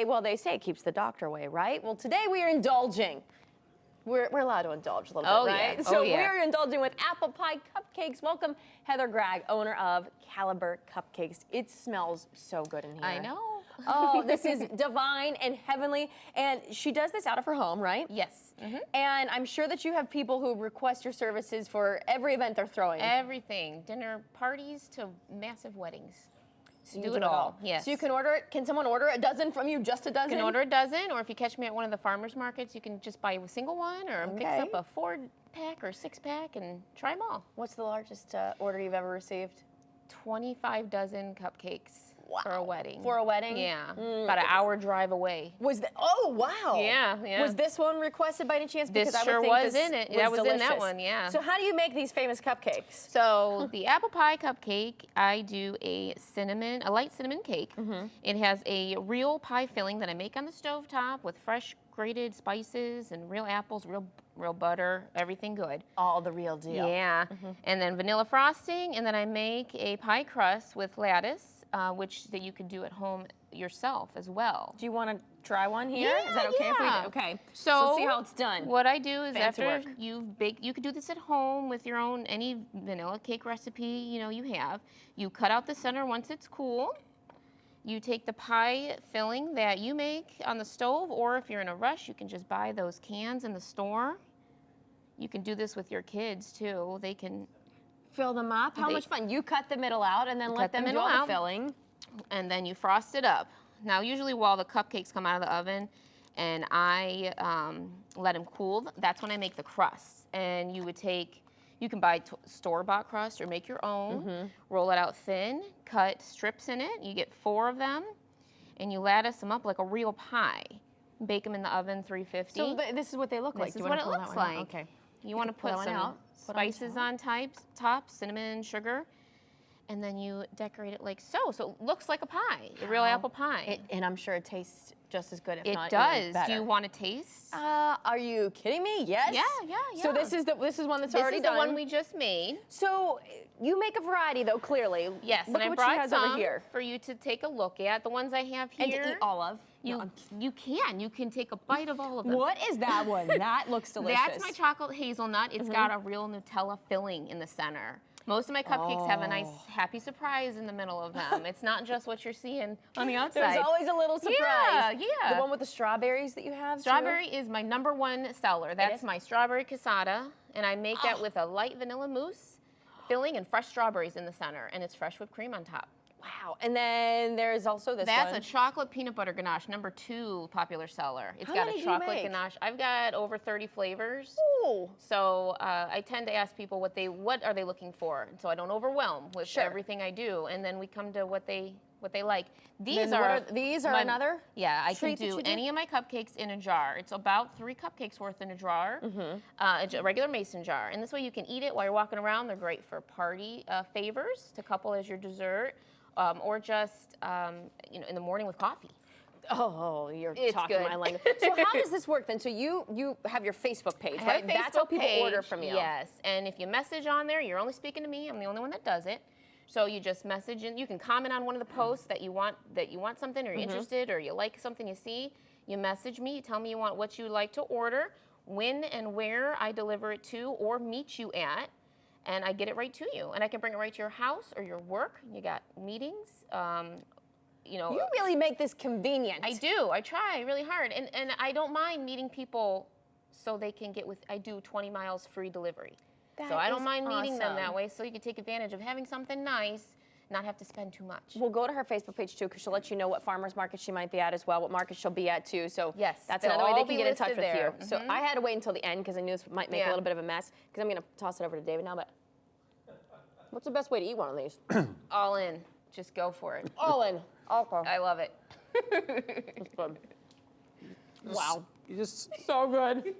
away. Well, they say it keeps the doctor away, right? Well, today we are indulging. We're allowed to indulge a little bit, right? Yeah. So yeah. we're indulging with apple pie cupcakes. Welcome, Heather Gregg, owner of Caliber Cupcakes. It smells so good in here. I know. Oh, this is divine and heavenly. And she does this out of her home, right? Yes. And I'm sure that you have people who request your services for every event they're throwing. Everything. Dinner parties to massive weddings. So you do it all. Yes. So you can order it. Can someone order a dozen from you? Just a dozen? You can order a dozen, or if you catch me at one of the farmers markets, you can just buy a single one, or mix up a 4-pack or 6-pack and try them all. What's the largest order you've ever received? 25 dozen cupcakes for a wedding. For a wedding? Yeah. About an hour drive away. Was that? Oh, wow. Yeah. Was this one requested by any chance? This sure was in it. That was in that one, yeah. So how do you make these famous cupcakes? So the apple pie cupcake, I do a light cinnamon cake. It has a real pie filling that I make on the stovetop with fresh grated spices and real apples, real butter, everything good. All the real deal. Yeah. And then vanilla frosting, and then I make a pie crust with lattice, which that you can do at home yourself as well. Do you want to try one here? Yeah, Is that okay if we do? Okay. So let's see how it's done. What I do is Fancy after work. you've baked, you could do this at home with your own, any vanilla cake recipe you have. You cut out the center once it's cool. You take the pie filling that you make on the stove, or if you're in a rush, you can just buy those cans in the store. You can do this with your kids too. They can fill them up. How much fun? You cut the middle out and then let them do all the filling. And then you frost it up. Now, usually while the cupcakes come out of the oven and I let them cool, that's when I make the crust. And you can buy store-bought crust or make your own, roll it out thin, cut strips in it. You get 4 of them, and you lattice them up like a real pie. Bake them in the oven, 350. So this is what they look like. This is what it looks like. Okay. You want to put some spices on top, cinnamon, sugar, and then you decorate it like so. So it looks like a pie, a real apple pie. And I'm sure it tastes just as good, if not even even better. Do you want to taste? Are you kidding me? Yes. Yeah. So this is one that's already done. This is the one we just made. So you make a variety, though, clearly. Yes, Look and at I what brought she has some over here for you to take a look at. The ones I have here. And to eat all of. You can take a bite of all of them. What is that one? That looks delicious. That's my chocolate hazelnut. It's got a real Nutella filling in the center. Most of my cupcakes have a nice happy surprise in the middle of them. It's not just what you're seeing on the outside. There's always a little surprise. Yeah. The one with the strawberries that you have, Strawberry is my #1 seller. That's my strawberry casata, and I make that with a light vanilla mousse filling and fresh strawberries in the center, and it's fresh whipped cream on top. Wow. And then there's also this one. That's a chocolate peanut butter ganache, #2 popular seller. It's got a chocolate ganache. I've got over 30 flavors. Ooh. So I tend to ask people what are they looking for, so I don't overwhelm with everything I do, and then we come to what they like. These are another. Yeah, I can do any of my cupcakes in a jar. It's about 3 cupcakes worth in a jar, a regular mason jar, and this way you can eat it while you're walking around. They're great for party favors to couple as your dessert. Or just in the morning with coffee. Oh, you're talking my language. So how does this work then? So you have your Facebook page, right? That's how people order from you. Yes, and if you message on there, you're only speaking to me. I'm the only one that does it. So you just message, and you can comment on one of the posts that you want something, or you're interested, or you like something you see. You message me. You tell me what you like to order, when and where I deliver it to, or meet you at. And I get it right to you, and I can bring it right to your house or your work. You got meetings, You really make this convenient. I do. I try really hard, and I don't mind meeting people so they can I do 20 miles free delivery. So I don't mind meeting them that way, so you can take advantage of having something nice, not have to spend too much. We'll go to her Facebook page too, because she'll let you know what farmers market she might be at as well, what market she'll be at too. So yes, that's another way they can get in touch with you. Mm-hmm. So I had to wait until the end because I knew this might make a little bit of a mess. Because I'm going to toss it over to David now. But what's the best way to eat one of these? All in. Just go for it. All in. I love it. It's good. Wow. You just So good.